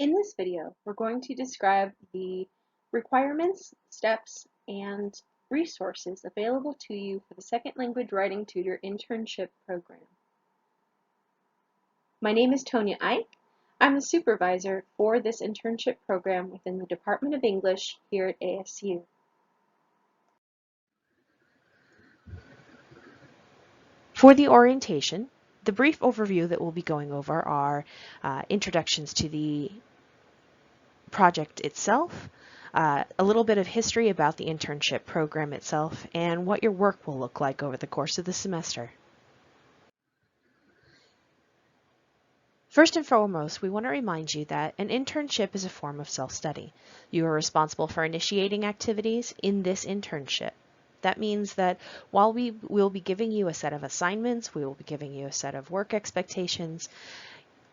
In this video, we're going to describe the requirements, steps, and resources available to you for the Second Language Writing Tutor Internship Program. My name is Tonya Ike. I'm the supervisor for this internship program within the Department of English here at ASU. For the orientation, the brief overview that we'll be going over are introductions to the project itself, a little bit of history about the internship program itself, and what your work will look like over the course of the semester. First and foremost, we want to remind you that an internship is a form of self-study. You are responsible for initiating activities in this internship. That means that while we will be giving you a set of assignments, we will be giving you a set of work expectations,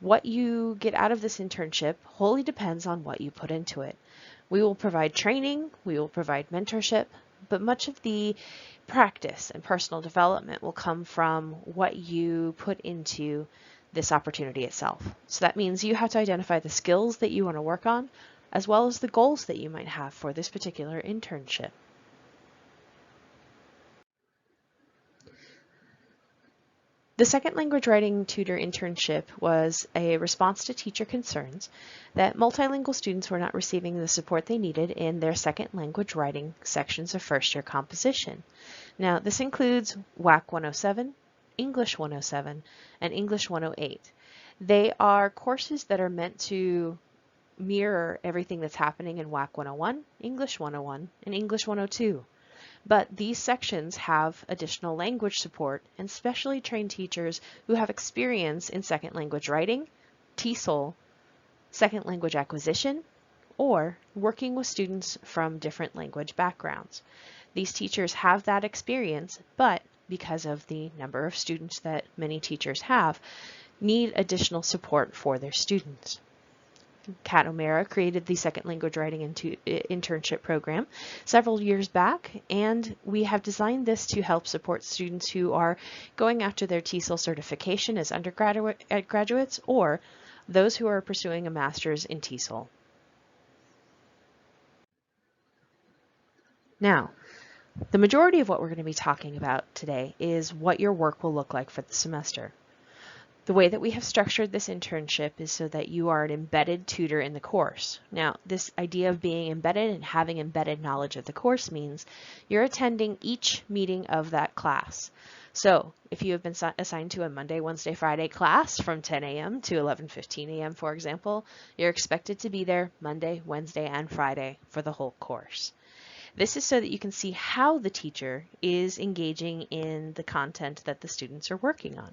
what you get out of this internship wholly depends on what you put into it. We will provide training, we will provide mentorship, but much of the practice and personal development will come from what you put into this opportunity itself. So that means you have to identify the skills that you want to work on, as well as the goals that you might have for this particular internship. The Second Language Writing Tutor Internship was a response to teacher concerns that multilingual students were not receiving the support they needed in their second language writing sections of first-year composition. Now, this includes WAC 107, English 107, and English 108. They are courses that are meant to mirror everything that's happening in WAC 101, English 101, and English 102. But these sections have additional language support and specially trained teachers who have experience in second language writing, TESOL, second language acquisition, or working with students from different language backgrounds. These teachers have that experience, but because of the number of students that many teachers have, need additional support for their students. Kat O'Mara created the Second Language Writing Internship Program several years back, and we have designed this to help support students who are going after their TESOL certification as undergraduates or those who are pursuing a master's in TESOL. Now, the majority of what we're going to be talking about today is what your work will look like for the semester. The way that we have structured this internship is so that you are an embedded tutor in the course. Now, this idea of being embedded and having embedded knowledge of the course means you're attending each meeting of that class. So if you have been assigned to a Monday, Wednesday, Friday class from 10 a.m. to 11:15 a.m., for example, you're expected to be there Monday, Wednesday, and Friday for the whole course. This is so that you can see how the teacher is engaging in the content that the students are working on.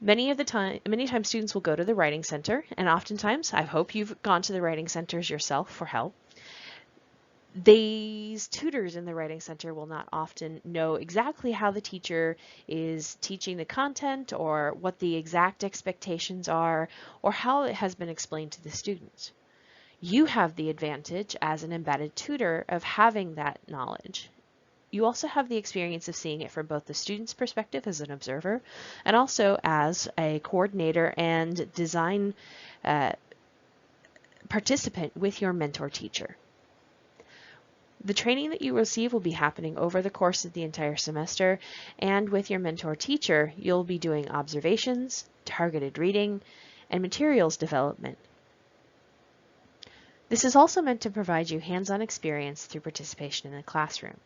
Many times students will go to the writing center, and oftentimes, I hope you've gone to the writing centers yourself for help. These tutors in the writing center will not often know exactly how the teacher is teaching the content or what the exact expectations are or how it has been explained to the students. You have the advantage as an embedded tutor of having that knowledge. You also have the experience of seeing it from both the student's perspective as an observer and also as a coordinator and design participant with your mentor teacher. The training that you receive will be happening over the course of the entire semester, and with your mentor teacher, you'll be doing observations, targeted reading, and materials development. This is also meant to provide you hands-on experience through participation in the classroom.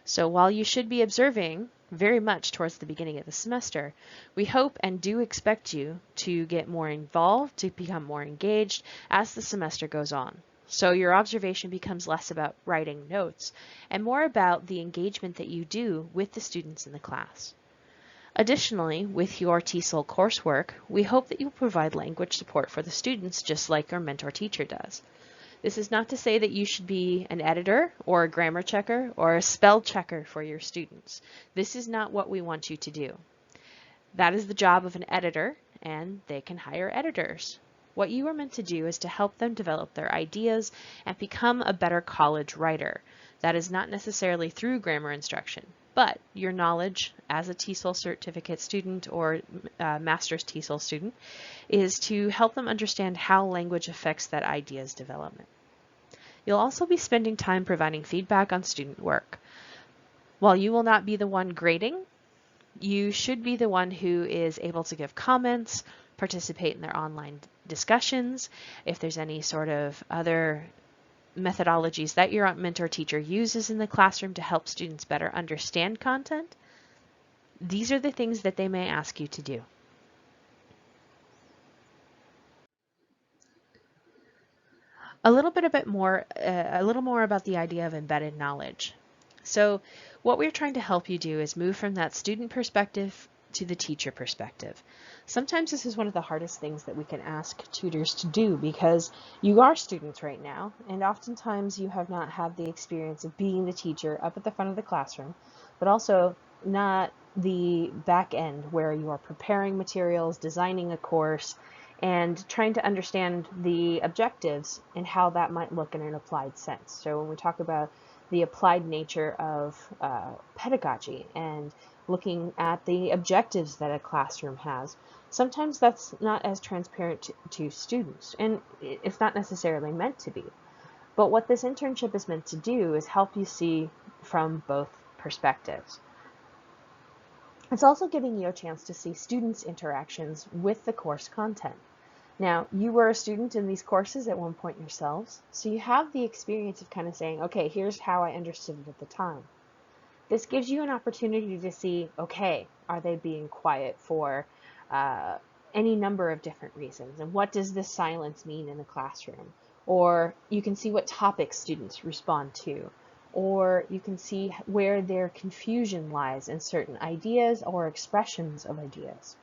So while you should be observing very much towards the beginning of the semester, we hope and do expect you to get more involved, to become more engaged as the semester goes on. So your observation becomes less about writing notes and more about the engagement that you do with the students in the class. Additionally, with your TESOL coursework, we hope that you provide language support for the students just like your mentor teacher does. This is not to say that you should be an editor or a grammar checker or a spell checker for your students. This is not what we want you to do. That is the job of an editor, and they can hire editors. What you are meant to do is to help them develop their ideas and become a better college writer. That is not necessarily through grammar instruction. But your knowledge as a TESOL certificate student or master's TESOL student is to help them understand how language affects that idea's development. You'll also be spending time providing feedback on student work. While you will not be the one grading, you should be the one who is able to give comments, participate in their online discussions. If there's any sort of other methodologies that your mentor teacher uses in the classroom to help students better understand content, these are the things that they may ask you to do. A little more about the idea of embedded knowledge. So what we're trying to help you do is move from that student perspective to the teacher perspective. Sometimes this is one of the hardest things that we can ask tutors to do because you are students right now, and oftentimes you have not had the experience of being the teacher up at the front of the classroom, but also not the back end where you are preparing materials, designing a course, and trying to understand the objectives and how that might look in an applied sense. So when we talk about the applied nature of pedagogy and looking at the objectives that a classroom has, sometimes that's not as transparent to students, and it's not necessarily meant to be. But what this internship is meant to do is help you see from both perspectives. It's also giving you a chance to see students' interactions with the course content. Now, you were a student in these courses at one point yourselves, so you have the experience of kind of saying, okay, here's how I understood it at the time. This gives you an opportunity to see, okay, are they being quiet for any number of different reasons? And what does this silence mean in the classroom? Or you can see what topics students respond to. Or you can see where their confusion lies in certain ideas or expressions of ideas.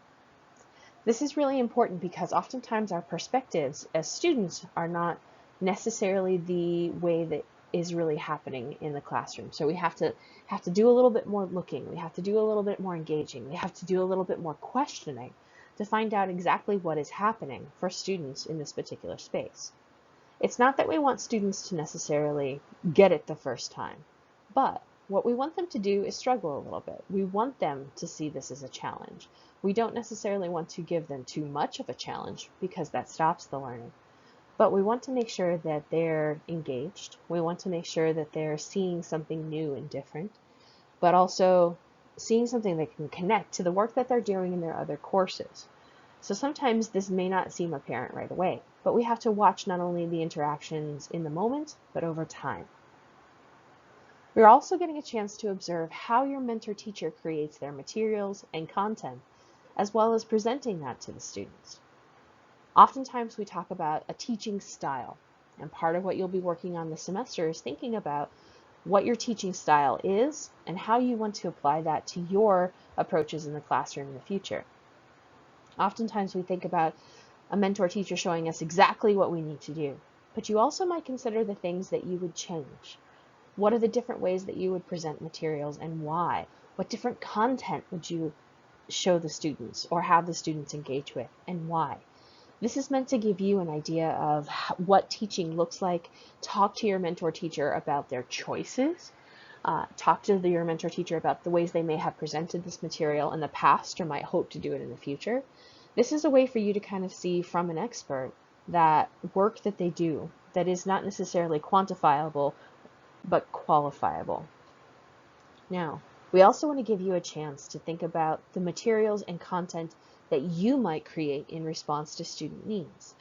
This is really important because oftentimes our perspectives as students are not necessarily the way that is really happening in the classroom. So we have to do a little bit more looking. We have to do a little bit more engaging. We have to do a little bit more questioning to find out exactly what is happening for students in this particular space. It's not that we want students to necessarily get it the first time, but what we want them to do is struggle a little bit. We want them to see this as a challenge. We don't necessarily want to give them too much of a challenge because that stops the learning. But we want to make sure that they're engaged. We want to make sure that they're seeing something new and different, but also seeing something that can connect to the work that they're doing in their other courses. So sometimes this may not seem apparent right away, but we have to watch not only the interactions in the moment, but over time. We're also getting a chance to observe how your mentor teacher creates their materials and content, as well as presenting that to the students. Oftentimes we talk about a teaching style, and part of what you'll be working on this semester is thinking about what your teaching style is and how you want to apply that to your approaches in the classroom in the future. Oftentimes we think about a mentor teacher showing us exactly what we need to do, but you also might consider the things that you would change. What are the different ways that you would present materials and why? What different content would you show the students or have the students engage with and why? This is meant to give you an idea of what teaching looks like. Talk to your mentor teacher about their choices. Talk to your mentor teacher about the ways they may have presented this material in the past or might hope to do it in the future. This is a way for you to kind of see from an expert that work that they do that is not necessarily quantifiable but qualifiable. Now, we also want to give you a chance to think about the materials and content that you might create in response to student needs.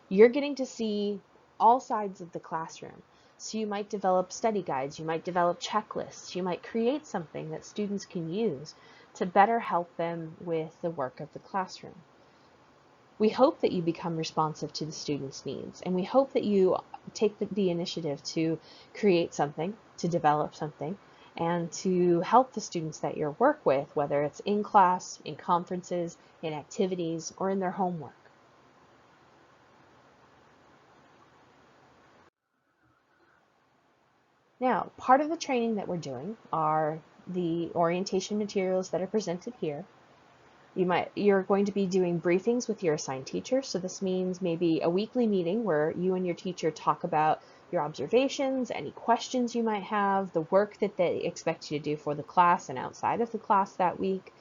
You're getting to see all sides of the classroom. So you might develop study guides, you might develop checklists, you might create something that students can use to better help them with the work of the classroom. We hope that you become responsive to the students' needs, and we hope that you take the initiative to create something, to develop something, and to help the students that you work with, whether it's in class, in conferences, in activities, or in their homework. Now, part of the training that we're doing are the orientation materials that are presented here. You're going to be doing briefings with your assigned teacher. So this means maybe a weekly meeting where you and your teacher talk about your observations, any questions you might have, the work that they expect you to do for the class and outside of the class that week.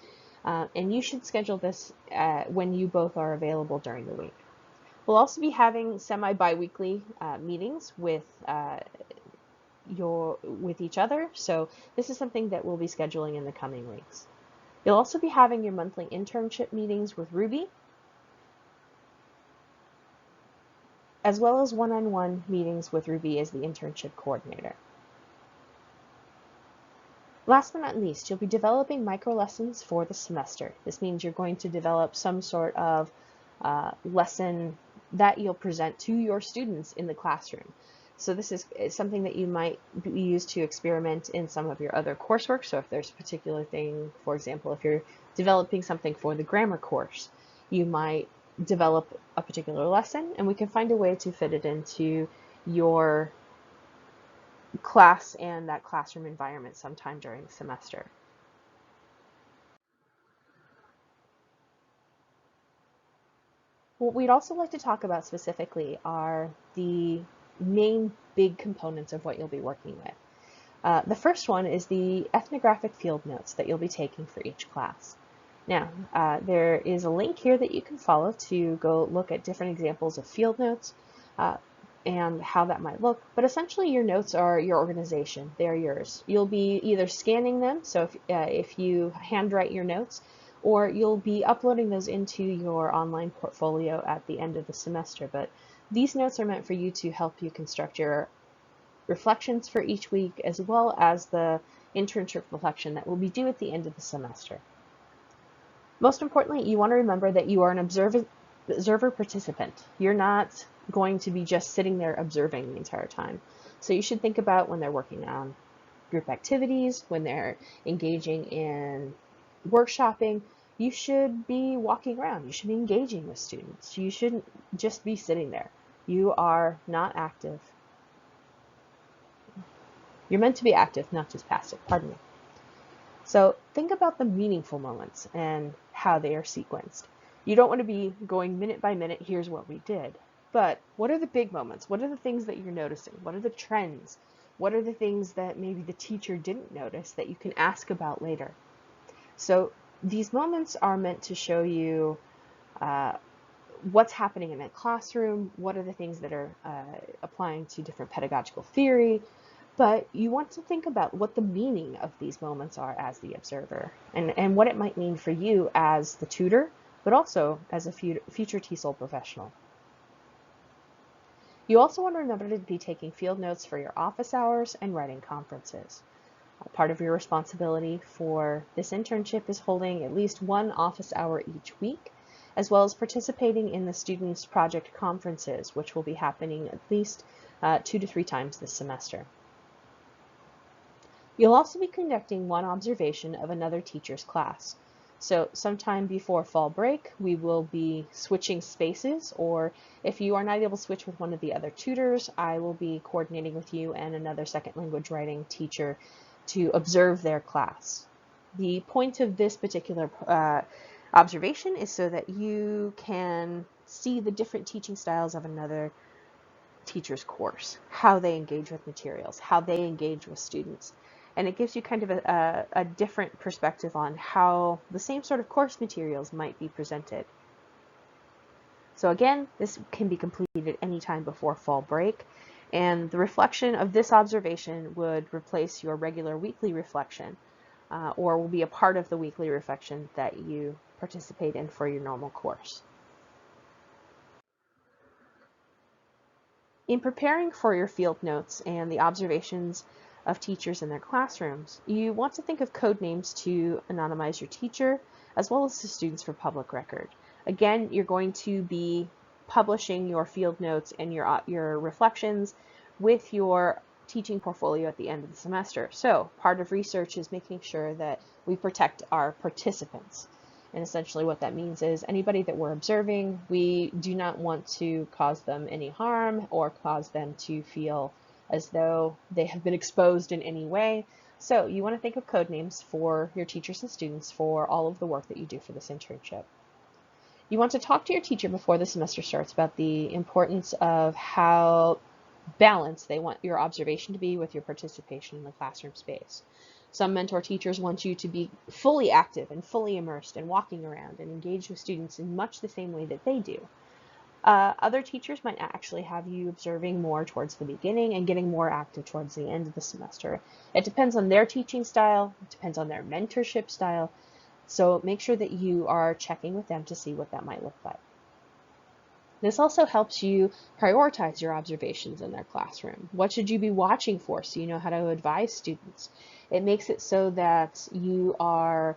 And you should schedule this when you both are available during the week. We'll also be having semi-biweekly meetings with each other. So this is something that we'll be scheduling in the coming weeks. You'll also be having your monthly internship meetings with Ruby, as well as one-on-one meetings with Ruby as the internship coordinator. Last but not least, you'll be developing micro lessons for the semester. This means you're going to develop some sort of lesson that you'll present to your students in the classroom. So this is something that you might use to experiment in some of your other coursework. So if there's a particular thing, for example, if you're developing something for the grammar course, you might develop a particular lesson, and we can find a way to fit it into your class and that classroom environment sometime during the semester. What we'd also like to talk about specifically are the main big components of what you'll be working with. The first one is the ethnographic field notes that you'll be taking for each class. Now, there is a link here that you can follow to go look at different examples of field notes and how that might look, but essentially your notes are your organization. They're yours. You'll be either scanning them, so if you handwrite your notes, or you'll be uploading those into your online portfolio at the end of the semester. But these notes are meant for you to help you construct your reflections for each week, as well as the internship reflection that will be due at the end of the semester. Most importantly, you want to remember that you are an observer participant. You're not going to be just sitting there observing the entire time. So you should think about when they're working on group activities, when they're engaging in workshopping, you should be walking around. You should be engaging with students. You shouldn't just be sitting there. You are not active. You're meant to be active, not just passive. Pardon me. So think about the meaningful moments and how they are sequenced. You don't want to be going minute by minute, here's what we did. But what are the big moments? What are the things that you're noticing? What are the trends? What are the things that maybe the teacher didn't notice that you can ask about later? So these moments are meant to show you what's happening in a classroom, what are the things that are applying to different pedagogical theory, but you want to think about what the meaning of these moments are as the observer, and what it might mean for you as the tutor, but also as a future TESOL professional. You also want to remember to be taking field notes for your office hours and writing conferences. Part of your responsibility for this internship is holding at least one office hour each week, as well as participating in the students' project conferences, which will be happening at least 2 to 3 times this semester. You'll also be conducting one observation of another teacher's class. So sometime before fall break, we will be switching spaces, or if you are not able to switch with one of the other tutors, I will be coordinating with you and another second language writing teacher to observe their class. The point of this particular observation is so that you can see the different teaching styles of another teacher's course, how they engage with materials, how they engage with students. And it gives you kind of a different perspective on how the same sort of course materials might be presented. So again, this can be completed anytime before fall break, and the reflection of this observation would replace your regular weekly reflection, or will be a part of the weekly reflection that you participate in for your normal course. In preparing for your field notes and the observations of teachers in their classrooms, you want to think of code names to anonymize your teacher, as well as the students for public record. Again, you're going to be publishing your field notes and your reflections with your teaching portfolio at the end of the semester. So part of research is making sure that we protect our participants. And essentially what that means is anybody that we're observing, we do not want to cause them any harm or cause them to feel as though they have been exposed in any way. So you want to think of code names for your teachers and students for all of the work that you do for this internship. You want to talk to your teacher before the semester starts about the importance of how balanced they want your observation to be with your participation in the classroom space. Some mentor teachers want you to be fully active and fully immersed and walking around and engaged with students in much the same way that they do. Other teachers might actually have you observing more towards the beginning and getting more active towards the end of the semester. It depends on their teaching style, it depends on their mentorship style, so make sure that you are checking with them to see what that might look like. This also helps you prioritize your observations in their classroom. What should you be watching for so you know how to advise students? It makes it so that you are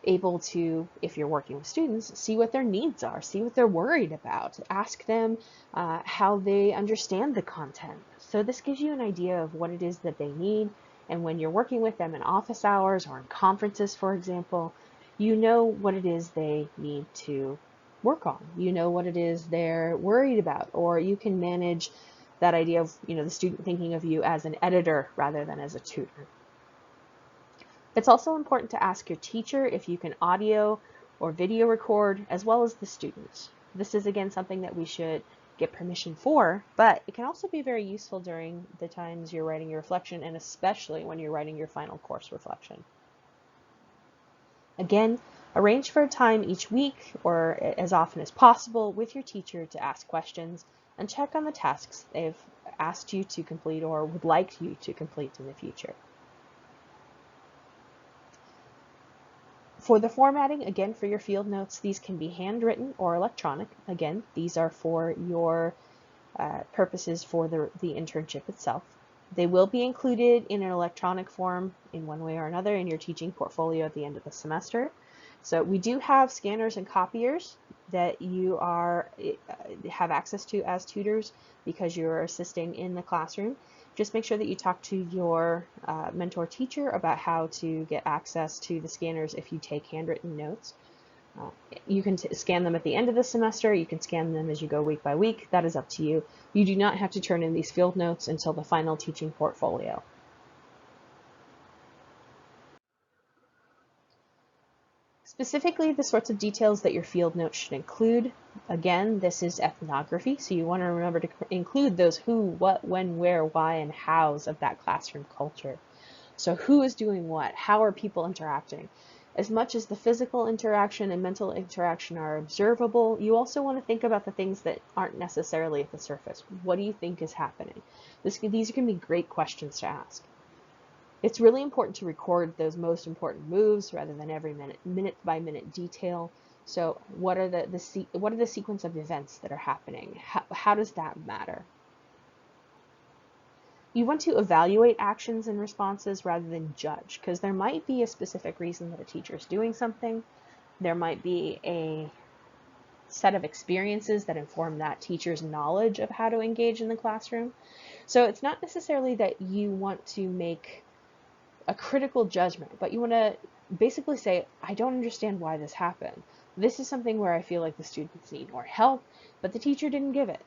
able to, if you're working with students, see what their needs are, see what they're worried about, ask them how they understand the content. So this gives you an idea of what it is that they need, and when you're working with them in office hours or in conferences, for example, you know what it is they need to work on. You know what it is they're worried about, or you can manage that idea of, the student thinking of you as an editor rather than as a tutor. It's also important to ask your teacher if you can audio or video record, as well as the students. This is again something that we should get permission for, but it can also be very useful during the times you're writing your reflection, and especially when you're writing your final course reflection. Again, arrange for a time each week or as often as possible with your teacher to ask questions and check on the tasks they've asked you to complete or would like you to complete in the future. For the formatting, again, for your field notes, these can be handwritten or electronic. Again, these are for your purposes for the internship itself. They will be included in an electronic form in one way or another in your teaching portfolio at the end of the semester. So we do have scanners and copiers that you have access to as tutors because you're assisting in the classroom. Just make sure that you talk to your mentor teacher about how to get access to the scanners if you take handwritten notes. You can scan them at the end of the semester. You can scan them as you go week by week. That is up to you. You do not have to turn in these field notes until the final teaching portfolio. Specifically, the sorts of details that your field notes should include. Again, this is ethnography, so you want to remember to include those who, what, when, where, why, and hows of that classroom culture. So who is doing what? How are people interacting? As much as the physical interaction and mental interaction are observable, you also want to think about the things that aren't necessarily at the surface. What do you think is happening? These are going to be great questions to ask. It's really important to record those most important moves rather than every minute by minute detail. So what are the sequence of events that are happening? How does that matter? You want to evaluate actions and responses rather than judge, because there might be a specific reason that a teacher is doing something. There might be a set of experiences that inform that teacher's knowledge of how to engage in the classroom. So it's not necessarily that you want to make a critical judgment, but you want to basically say, I don't understand why this happened. This is something where I feel like the students need more help, but the teacher didn't give it.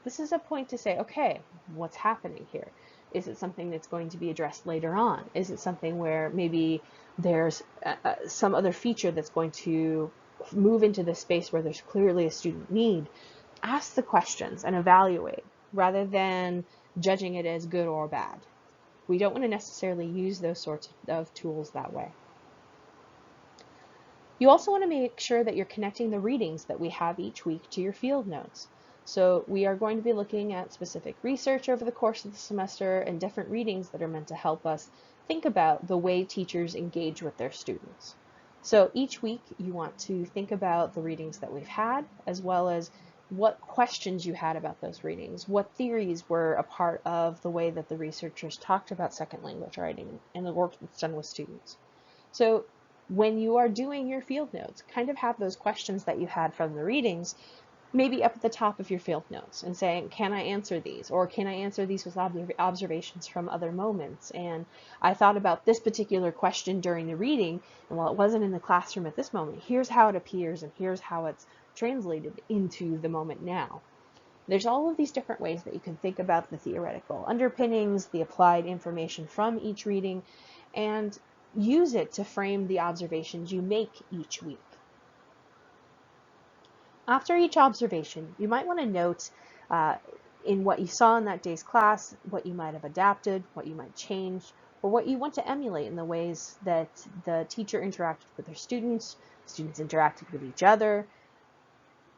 This is a point to say, okay, what's happening here? Is it something that's going to be addressed later on? Is it something where maybe there's some other feature that's going to move into the space where there's clearly a student need? Ask the questions and evaluate rather than judging it as good or bad. We don't want to necessarily use those sorts of tools that way. You also want to make sure that you're connecting the readings that we have each week to your field notes. So we are going to be looking at specific research over the course of the semester and different readings that are meant to help us think about the way teachers engage with their students. So each week you want to think about the readings that we've had, as well as what questions you had about those readings, what theories were a part of the way that the researchers talked about second language writing and the work that's done with students. So when you are doing your field notes, kind of have those questions that you had from the readings maybe up at the top of your field notes and saying, can I answer these? Or can I answer these with observations from other moments? And I thought about this particular question during the reading, and while it wasn't in the classroom at this moment, here's how it appears and here's how it's translated into the moment now. There's all of these different ways that you can think about the theoretical underpinnings, the applied information from each reading, and use it to frame the observations you make each week. After each observation, you might want to note in what you saw in that day's class, what you might have adapted, what you might change, or what you want to emulate in the ways that the teacher interacted with their students interacted with each other,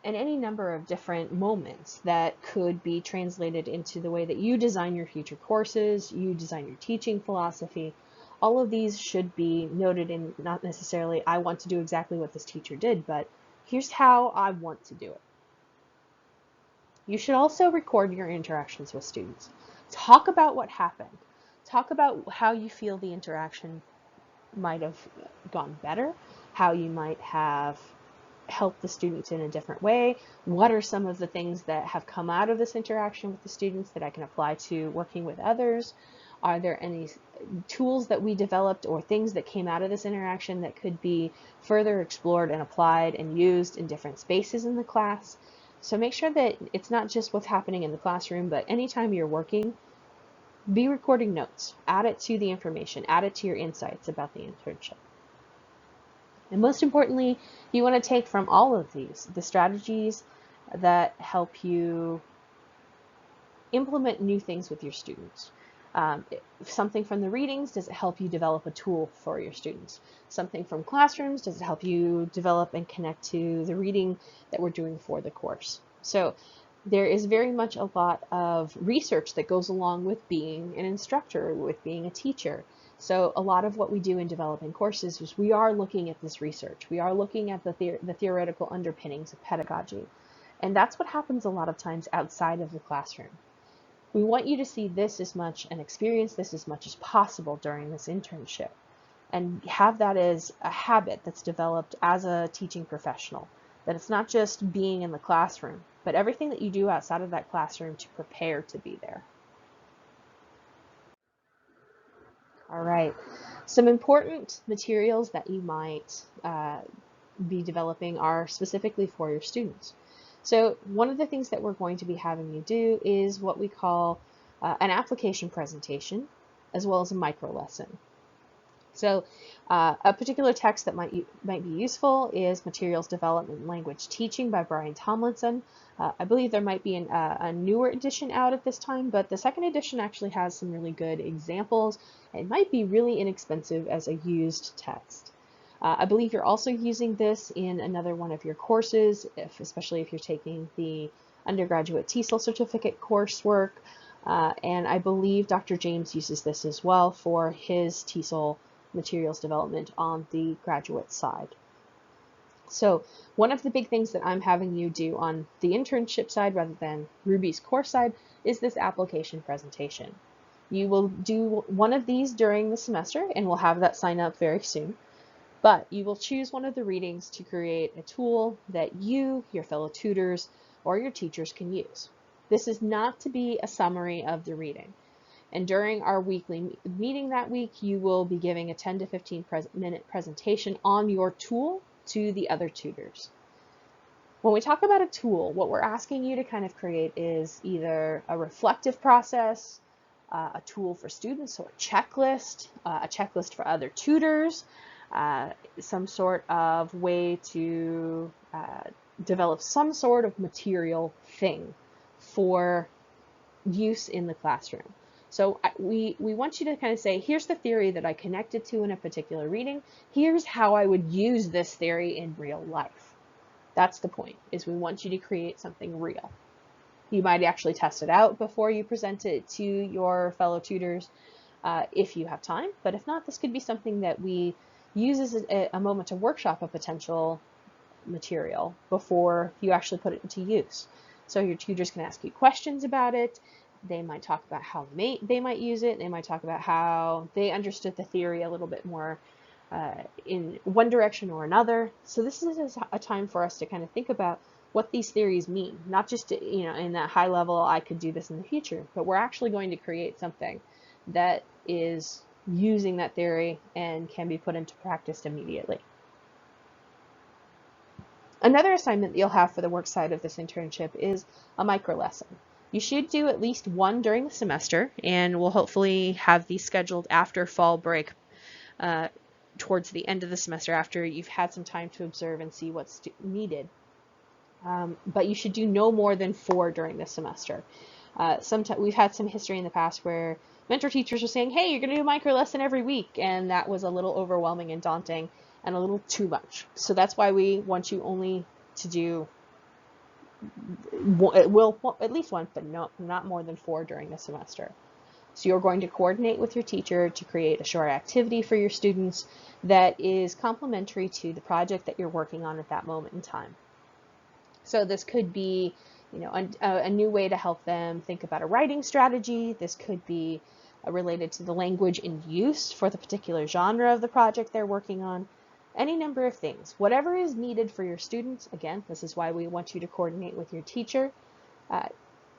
and any number of different moments that could be translated into the way that you design your future courses, you design your teaching philosophy. All of these should be noted in not necessarily, I want to do exactly what this teacher did, but here's how I want to do it. You should also record your interactions with students. Talk about what happened. Talk about how you feel the interaction might have gone better, how you might have helped the students in a different way. What are some of the things that have come out of this interaction with the students that I can apply to working with others? Are there any tools that we developed or things that came out of this interaction that could be further explored and applied and used in different spaces in the class? So make sure that it's not just what's happening in the classroom, but anytime you're working, be recording notes. Add it to the information. Add it to your insights about the internship. And most importantly, you want to take from all of these the strategies that help you implement new things with your students. Something from the readings, does it help you develop a tool for your students? Something from classrooms, does it help you develop and connect to the reading that we're doing for the course? So there is very much a lot of research that goes along with being an instructor, with being a teacher. So a lot of what we do in developing courses is we are looking at this research. We are looking at the theoretical underpinnings of pedagogy. And that's what happens a lot of times outside of the classroom. We want you to see this as much and experience this as much as possible during this internship, and have that as a habit that's developed as a teaching professional, that it's not just being in the classroom, but everything that you do outside of that classroom to prepare to be there. All right, some important materials that you might be developing are specifically for your students. So one of the things that we're going to be having you do is what we call an application presentation, as well as a micro lesson. So a particular text that might be useful is Materials Development and Language Teaching by Brian Tomlinson. I believe there might be a newer edition out at this time, but the second edition actually has some really good examples. It might be really inexpensive as a used text. I believe you're also using this in another one of your courses, especially if you're taking the undergraduate TESOL certificate coursework. And I believe Dr. James uses this as well for his TESOL materials development on the graduate side. So one of the big things that I'm having you do on the internship side rather than Ruby's course side is this application presentation. You will do one of these during the semester, and we'll have that sign up very soon. But you will choose one of the readings to create a tool that you, your fellow tutors, or your teachers can use. This is not to be a summary of the reading. And during our weekly meeting that week, you will be giving a 10 to 15 minute presentation on your tool to the other tutors. When we talk about a tool, what we're asking you to kind of create is either a reflective process, a tool for students, so a checklist for other tutors, some sort of way to develop some sort of material thing for use in the classroom. So we want you to kind of say, here's the theory that I connected to in a particular reading. Here's how I would use this theory in real life. That's the point, is we want you to create something real. You might actually test it out before you present it to your fellow tutors if you have time. But if not, this could be something that we use as a moment to workshop a potential material before you actually put it into use. So your tutors can ask you questions about it. They might talk about how they might use it. They might talk about how they understood the theory a little bit more in one direction or another. So this is a time for us to kind of think about what these theories mean, not just in that high level, I could do this in the future, but we're actually going to create something that is using that theory and can be put into practice immediately. Another assignment that you'll have for the work side of this internship is a micro lesson. You should do at least one during the semester, and we'll hopefully have these scheduled after fall break towards the end of the semester after you've had some time to observe and see what's needed. But you should do no more than 4 during the semester. Sometimes we've had some history in the past where mentor teachers were saying, hey, you're going to do a micro lesson every week, and that was a little overwhelming and daunting and a little too much. So that's why we want you only to do at least 1, but not more than 4 during the semester. So you're going to coordinate with your teacher to create a short activity for your students that is complementary to the project that you're working on at that moment in time. So this could be, a new way to help them think about a writing strategy. This could be related to the language in use for the particular genre of the project they're working on. Any number of things. Whatever is needed for your students, again, this is why we want you to coordinate with your teacher,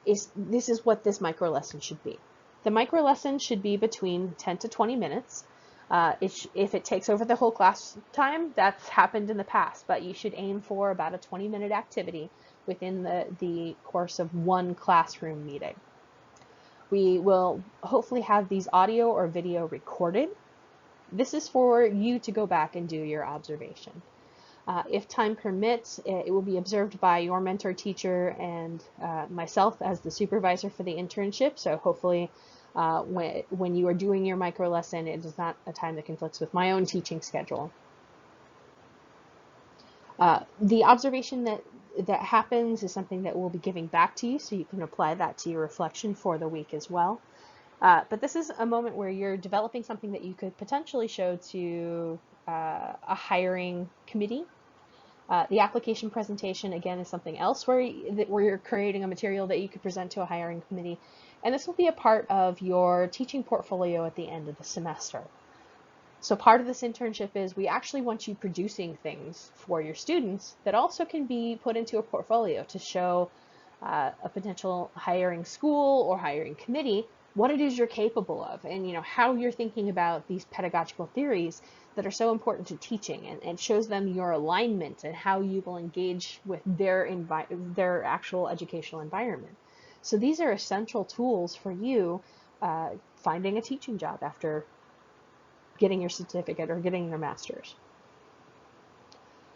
this is what this micro lesson should be. The micro lesson should be between 10 to 20 minutes. If it takes over the whole class time, that's happened in the past, but you should aim for about a 20-minute activity within the course of 1 classroom meeting. We will hopefully have these audio or video recorded. This is for you to go back and do your observation. If time permits, it will be observed by your mentor teacher and myself as the supervisor for the internship. So hopefully when you are doing your micro lesson, it is not a time that conflicts with my own teaching schedule. The observation that happens is something that we'll be giving back to you, so you can apply that to your reflection for the week as well. But this is a moment where you're developing something that you could potentially show to a hiring committee. The application presentation, again, is something else where you're creating a material that you could present to a hiring committee. And this will be a part of your teaching portfolio at the end of the semester. So part of this internship is we actually want you producing things for your students that also can be put into a portfolio to show a potential hiring school or hiring committee what it is you're capable of, and how you're thinking about these pedagogical theories that are so important to teaching, and shows them your alignment and how you will engage with their actual educational environment. So these are essential tools for you finding a teaching job after getting your certificate or getting your master's.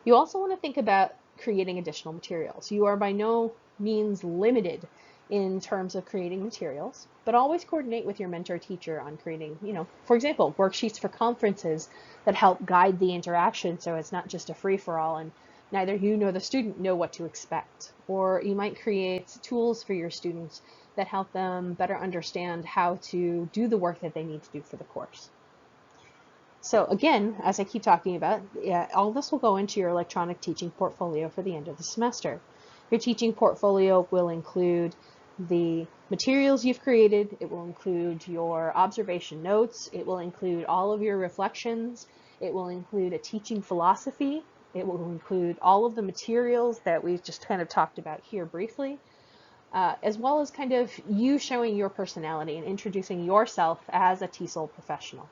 You also want to think about creating additional materials. You are by no means limited in terms of creating materials, but always coordinate with your mentor teacher on creating, for example, worksheets for conferences that help guide the interaction, so it's not just a free-for-all and neither you nor the student know what to expect. Or you might create tools for your students that help them better understand how to do the work that they need to do for the course. So again, as I keep talking about, all this will go into your electronic teaching portfolio for the end of the semester. Your teaching portfolio will include the materials you've created, it will include your observation notes, it will include all of your reflections, it will include a teaching philosophy, it will include all of the materials that we've just kind of talked about here briefly, as well as kind of you showing your personality and introducing yourself as a TESOL professional.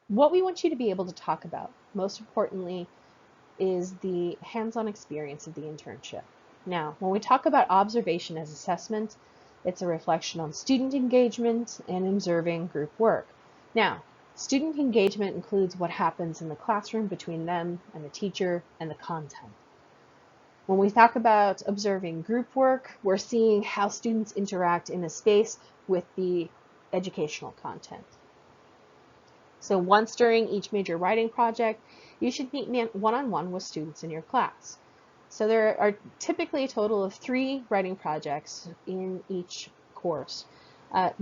What we want you to be able to talk about, most importantly, is the hands-on experience of the internship. Now, when we talk about observation as assessment, it's a reflection on student engagement and observing group work. Now, student engagement includes what happens in the classroom between them and the teacher and the content. When we talk about observing group work, we're seeing how students interact in a space with the educational content. So once during each major writing project, you should meet one-on-one with students in your class. So there are typically a total of 3 writing projects in each course.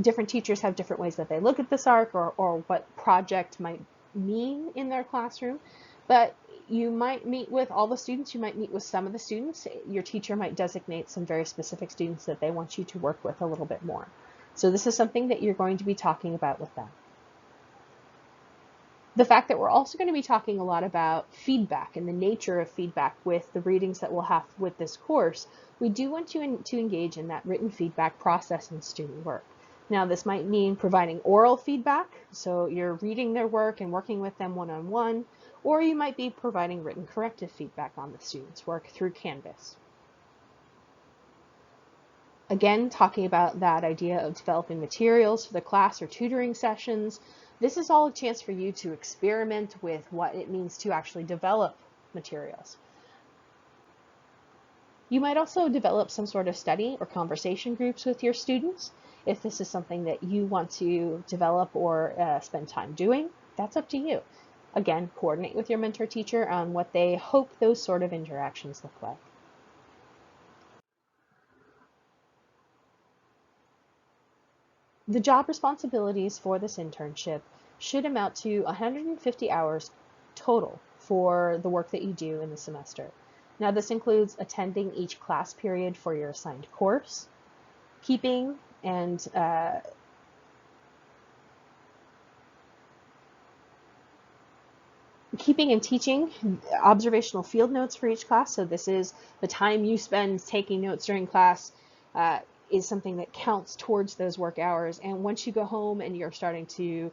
Different teachers have different ways that they look at this arc or what project might mean in their classroom, but you might meet with all the students, you might meet with some of the students. Your teacher might designate some very specific students that they want you to work with a little bit more. So this is something that you're going to be talking about with them. The fact that we're also going to be talking a lot about feedback and the nature of feedback with the readings that we'll have with this course, we do want you to engage in that written feedback process in student work. Now, this might mean providing oral feedback, so you're reading their work and working with them one-on-one, or you might be providing written corrective feedback on the students' work through Canvas. Again, talking about that idea of developing materials for the class or tutoring sessions. This is all a chance for you to experiment with what it means to actually develop materials. You might also develop some sort of study or conversation groups with your students. If this is something that you want to develop or spend time doing, that's up to you. Again, coordinate with your mentor teacher on what they hope those sort of interactions look like. The job responsibilities for this internship should amount to 150 hours total for the work that you do in the semester. Now, this includes attending each class period for your assigned course, keeping and teaching observational field notes for each class. So this is the time you spend taking notes during class is something that counts towards those work hours. And once you go home and you're starting to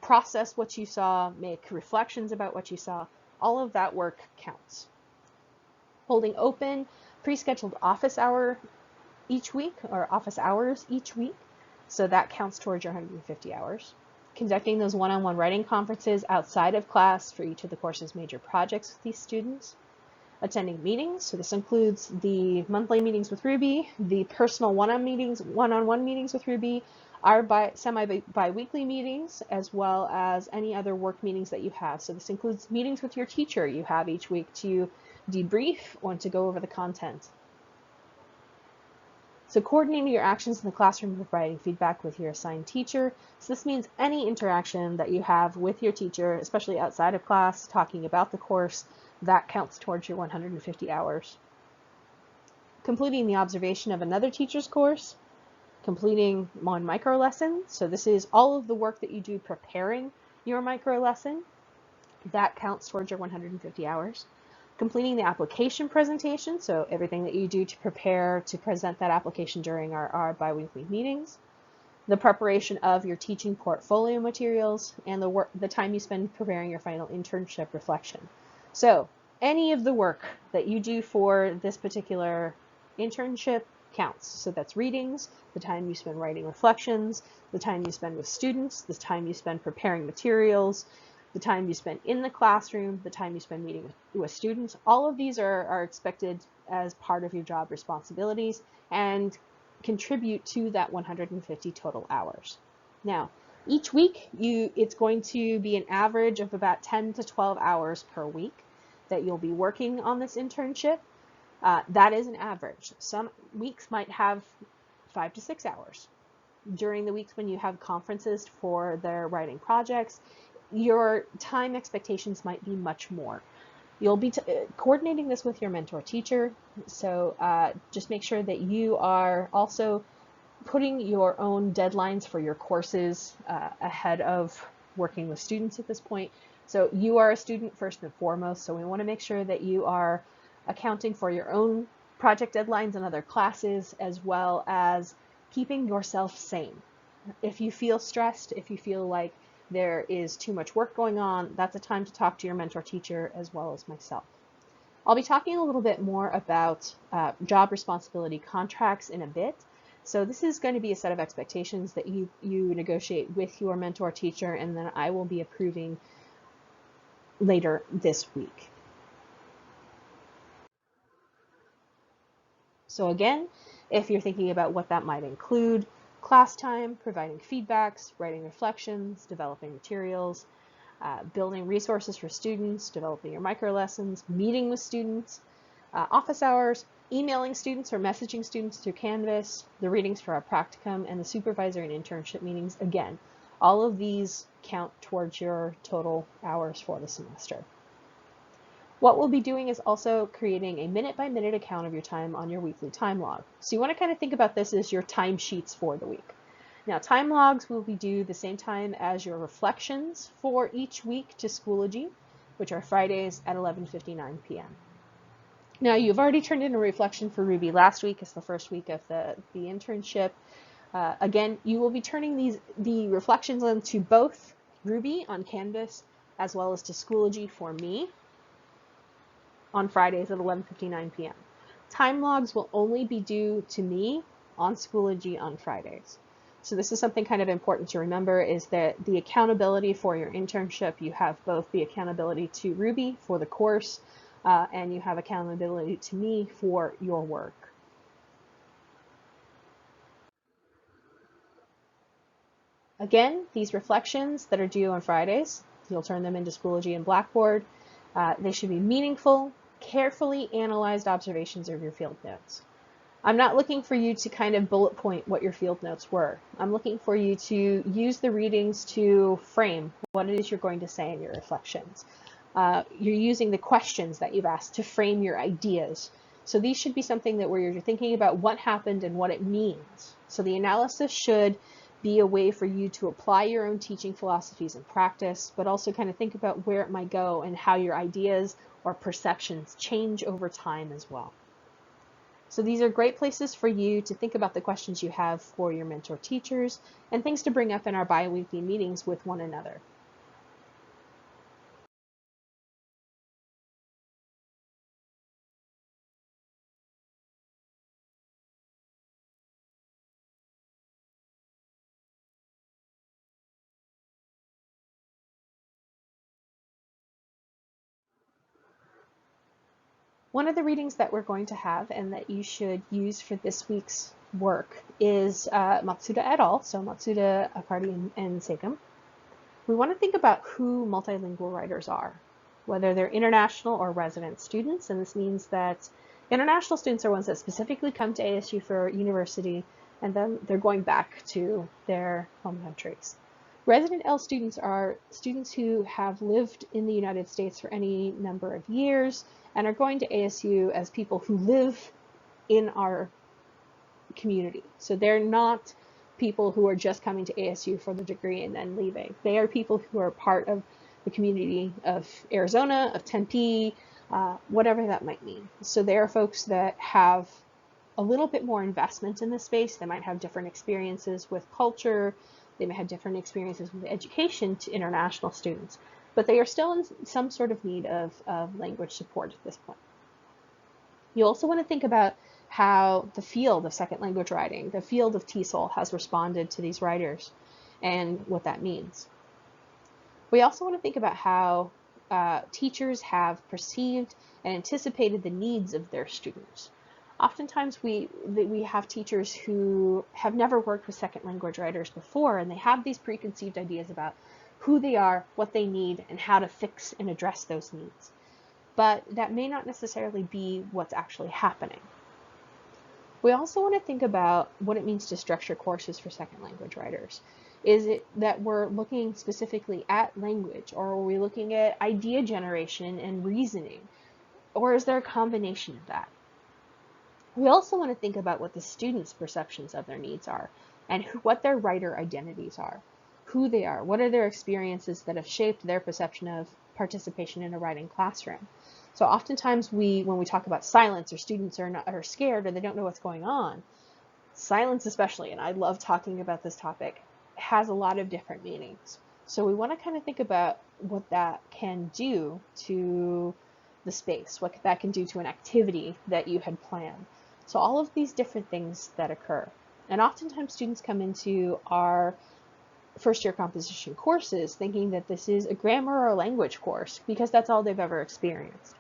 process what you saw, make reflections about what you saw, all of that work counts. Holding open pre-scheduled office hour each week, or office hours each week, so that counts towards your 150 hours. Conducting those one-on-one writing conferences outside of class for each of the course's major projects with these students. Attending meetings, so this includes the monthly meetings with Ruby, the personal one-on-one meetings with Ruby, our semi-bi-weekly meetings, as well as any other work meetings that you have. So this includes meetings with your teacher you have each week to debrief or to go over the content. So coordinating your actions in the classroom, providing feedback with your assigned teacher. So this means any interaction that you have with your teacher, especially outside of class, talking about the course, that counts towards your 150 hours. Completing the observation of another teacher's course, completing one micro lesson. So this is all of the work that you do preparing your micro lesson. That counts towards your 150 hours. Completing the application presentation, so everything that you do to prepare to present that application during our bi-weekly meetings. The preparation of your teaching portfolio materials, and the time you spend preparing your final internship reflection. So any of the work that you do for this particular internship counts. So that's readings, the time you spend writing reflections, the time you spend with students, the time you spend preparing materials, the time you spend in the classroom, the time you spend meeting with students. All of these are expected as part of your job responsibilities and contribute to that 150 total hours. Now, each week, it's going to be an average of about 10 to 12 hours per week that you'll be working on this internship. That is an average. Some weeks might have 5 to 6 hours. During the weeks when you have conferences for their writing projects, your time expectations might be much more. You'll be coordinating this with your mentor teacher, so just make sure that you are also putting your own deadlines for your courses ahead of working with students at this point. So you are a student first and foremost, so we want to make sure that you are accounting for your own project deadlines and other classes, as well as keeping yourself sane. If you feel stressed, if you feel like there is too much work going on, that's a time to talk to your mentor teacher as well as myself. I'll be talking a little bit more about job responsibility contracts in a bit. So this is going to be a set of expectations that you negotiate with your mentor teacher, and then I will be approving later this week. So again, if you're thinking about what that might include, class time, providing feedbacks, writing reflections, developing materials, building resources for students, developing your micro lessons, meeting with students, office hours, emailing students or messaging students through Canvas, the readings for our practicum, and the supervisor and internship meetings. Again, all of these count towards your total hours for the semester. What we'll be doing is also creating a minute-by-minute account of your time on your weekly time log. So you want to kind of think about this as your timesheets for the week. Now, time logs will be due the same time as your reflections for each week to Schoology, which are Fridays at 11:59 p.m. Now, you've already turned in a reflection for Ruby last week. It's the first week of the internship. Again, you will be turning the reflections into both Ruby on Canvas as well as to Schoology for me on Fridays at 11:59 p.m. Time logs will only be due to me on Schoology on Fridays. So this is something kind of important to remember, is that the accountability for your internship, you have both the accountability to Ruby for the course, and you have accountability to me for your work. Again, these reflections that are due on Fridays, you'll turn them into Schoology and Blackboard. They should be meaningful, carefully analyzed observations of your field notes. I'm not looking for you to kind of bullet point what your field notes were. I'm looking for you to use the readings to frame what it is you're going to say in your reflections. You're using the questions that you've asked to frame your ideas. So these should be something that where you're thinking about what happened and what it means. So the analysis should be a way for you to apply your own teaching philosophies and practice, but also kind of think about where it might go and how your ideas or perceptions change over time as well. So these are great places for you to think about the questions you have for your mentor teachers and things to bring up in our bi-weekly meetings with one another. One of the readings that we're going to have and that you should use for this week's work is Matsuda et al., so Matsuda, Akardi, and Seikam. We want to think about who multilingual writers are, whether they're international or resident students, and this means that international students are ones that specifically come to ASU for university, and then they're going back to their home countries. Resident L students are students who have lived in the United States for any number of years and are going to ASU as people who live in our community. So they're not people who are just coming to ASU for the degree and then leaving. They are people who are part of the community of Arizona, of Tempe, whatever that might mean. So they are folks that have a little bit more investment in this space. They might have different experiences with culture. They may have different experiences with education to international students, but they are still in some sort of need of language support at this point. You also want to think about how the field of second language writing, the field of TESOL, has responded to these writers and what that means. We also want to think about how teachers have perceived and anticipated the needs of their students. Oftentimes we have teachers who have never worked with second language writers before, and they have these preconceived ideas about who they are, what they need, and how to fix and address those needs. But that may not necessarily be what's actually happening. We also want to think about what it means to structure courses for second language writers. Is it that we're looking specifically at language, or are we looking at idea generation and reasoning, or is there a combination of that? We also want to think about what the students' perceptions of their needs are and what their writer identities are, who they are, what are their experiences that have shaped their perception of participation in a writing classroom. So oftentimes when we talk about silence, or students are scared or they don't know what's going on, silence especially, and I love talking about this topic, has a lot of different meanings. So we want to kind of think about what that can do to the space, what that can do to an activity that you had planned. So all of these different things that occur. And oftentimes students come into our first year composition courses thinking that this is a grammar or a language course because that's all they've ever experienced.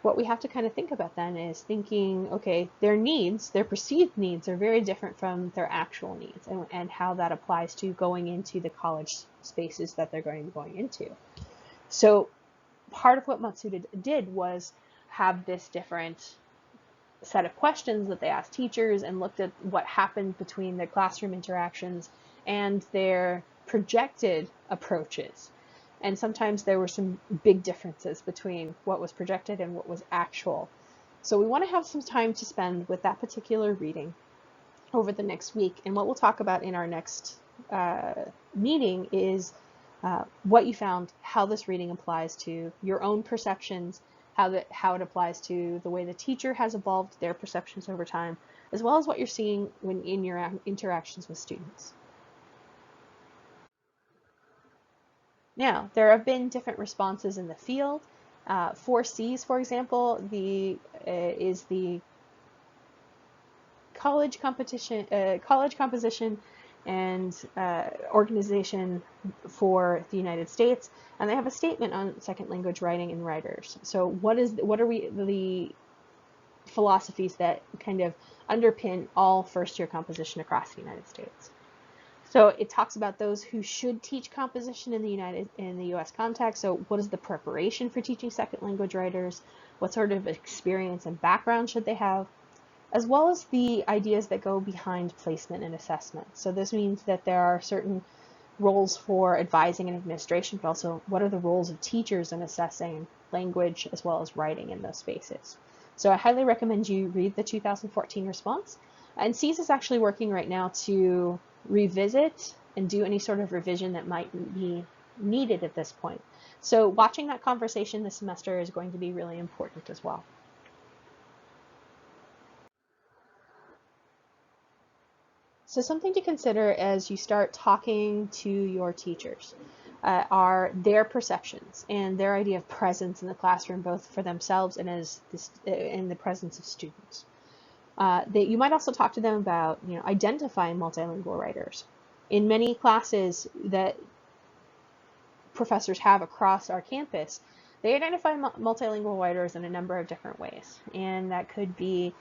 What we have to kind of think about then is thinking, okay, their needs, their perceived needs, are very different from their actual needs, and how that applies to going into the college spaces that they're going to be going into. So part of what Matsuda did was have this different set of questions that they asked teachers and looked at what happened between their classroom interactions and their projected approaches. And sometimes there were some big differences between what was projected and what was actual. So we want to have some time to spend with that particular reading over the next week. And what we'll talk about in our next meeting is what you found, how this reading applies to your own perceptions, how it applies to the way the teacher has evolved their perceptions over time, as well as what you're seeing when in your interactions with students. Now, there have been different responses in the field. 4Cs, for example, is the college composition and organization for the United States, and they have a statement on second language writing and writers. So what are the philosophies that kind of underpin all first-year composition across the United States? So it talks about those who should teach composition in the U.S. context. So what is the preparation for teaching second language writers? What sort of experience and background should they have? As well as the ideas that go behind placement and assessment. So this means that there are certain roles for advising and administration, but also what are the roles of teachers in assessing language as well as writing in those spaces. So I highly recommend you read the 2014 response. And CEAS is actually working right now to revisit and do any sort of revision that might be needed at this point. So watching that conversation this semester is going to be really important as well. So something to consider as you start talking to your teachers are their perceptions and their idea of presence in the classroom, both for themselves and in the presence of students. You might also talk to them about identifying multilingual writers. In many classes that professors have across our campus, they identify multilingual writers in a number of different ways, and that could be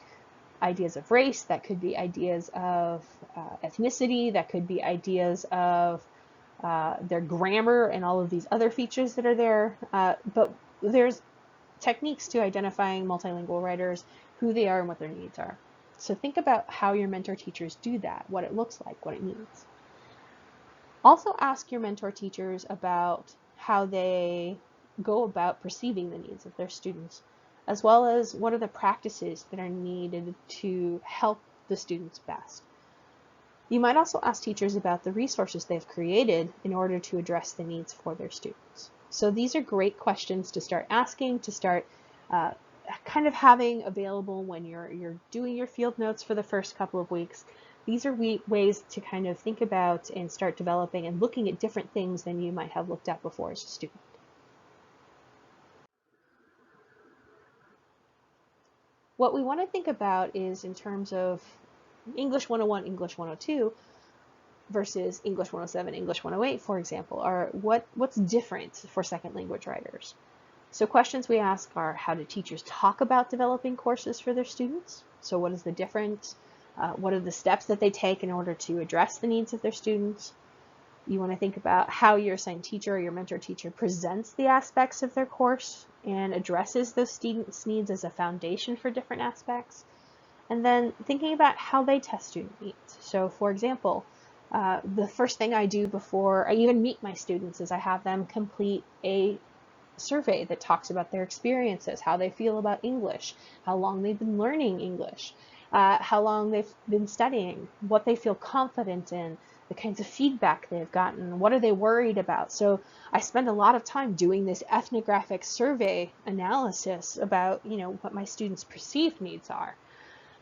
ideas of race, that could be ideas of ethnicity, that could be ideas of their grammar and all of these other features that are there. But there's techniques to identifying multilingual writers, who they are and what their needs are. So think about how your mentor teachers do that, what it looks like, what it means. Also ask your mentor teachers about how they go about perceiving the needs of their students, as well as what are the practices that are needed to help the students best. You might also ask teachers about the resources they've created in order to address the needs for their students. So these are great questions to start asking, to start kind of having available when you're doing your field notes for the first couple of weeks. These are ways to kind of think about and start developing and looking at different things than you might have looked at before as a student. What we want to think about is in terms of English 101, English 102 versus English 107, English 108, for example, are what's different for second language writers. So questions we ask are, how do teachers talk about developing courses for their students? So what is the difference? What are the steps that they take in order to address the needs of their students? You want to think about how your assigned teacher or your mentor teacher presents the aspects of their course and addresses those students' needs as a foundation for different aspects. And then thinking about how they test student needs. So for example, the first thing I do before I even meet my students is I have them complete a survey that talks about their experiences, how they feel about English, how long they've been learning English, how long they've been studying, what they feel confident in, the kinds of feedback they've gotten, what are they worried about. So I spend a lot of time doing this ethnographic survey analysis about what my students' perceived needs are.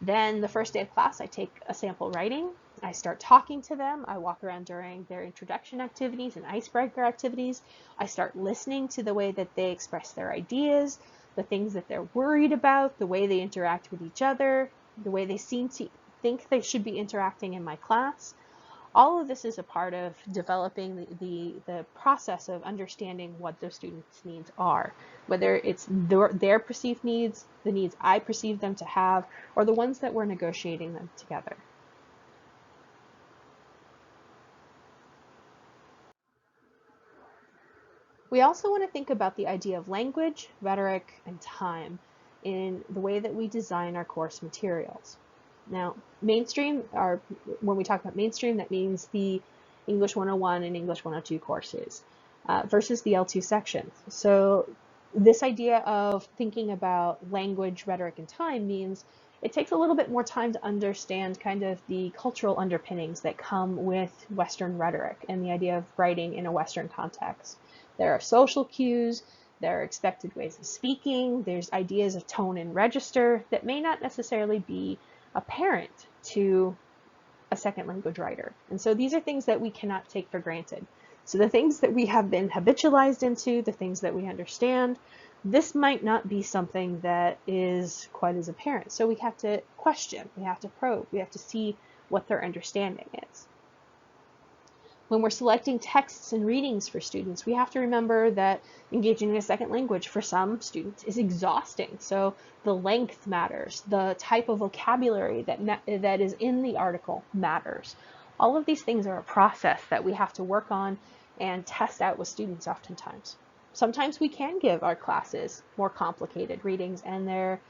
Then the first day of class, I take a sample writing. I start talking to them. I walk around during their introduction activities and icebreaker activities. I start listening to the way that they express their ideas, the things that they're worried about, the way they interact with each other, the way they seem to think they should be interacting in my class. All of this is a part of developing the process of understanding what those students' needs are, whether it's their perceived needs, the needs I perceive them to have, or the ones that we're negotiating them together. We also want to think about the idea of language, rhetoric, and time in the way that we design our course materials. Now, mainstream, when we talk about mainstream, that means the English 101 and English 102 courses versus the L2 sections. So this idea of thinking about language, rhetoric, and time means it takes a little bit more time to understand kind of the cultural underpinnings that come with Western rhetoric and the idea of writing in a Western context. There are social cues, there are expected ways of speaking, there's ideas of tone and register that may not necessarily be apparent to a second language writer. And so these are things that we cannot take for granted. So the things that we have been habitualized into, the things that we understand, this might not be something that is quite as apparent. So we have to question, we have to probe, we have to see what their understanding is. When we're selecting texts and readings for students, we have to remember that engaging in a second language for some students is exhausting. So the length matters, the type of vocabulary that is in the article matters. All of these things are a process that we have to work on and test out with students oftentimes. Sometimes we can give our classes more complicated readings and they're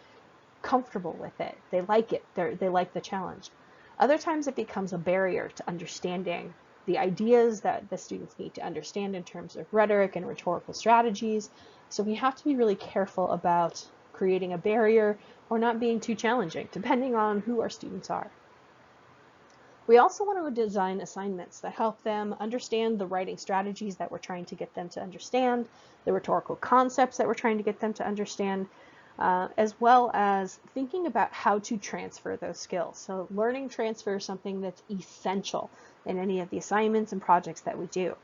comfortable with it. They like it. They like the challenge. Other times it becomes a barrier to understanding the ideas that the students need to understand in terms of rhetoric and rhetorical strategies. So we have to be really careful about creating a barrier or not being too challenging, depending on who our students are. We also want to design assignments that help them understand the writing strategies that we're trying to get them to understand, the rhetorical concepts that we're trying to get them to understand, as well as thinking about how to transfer those skills. So learning transfer is something that's essential in any of the assignments and projects that we do.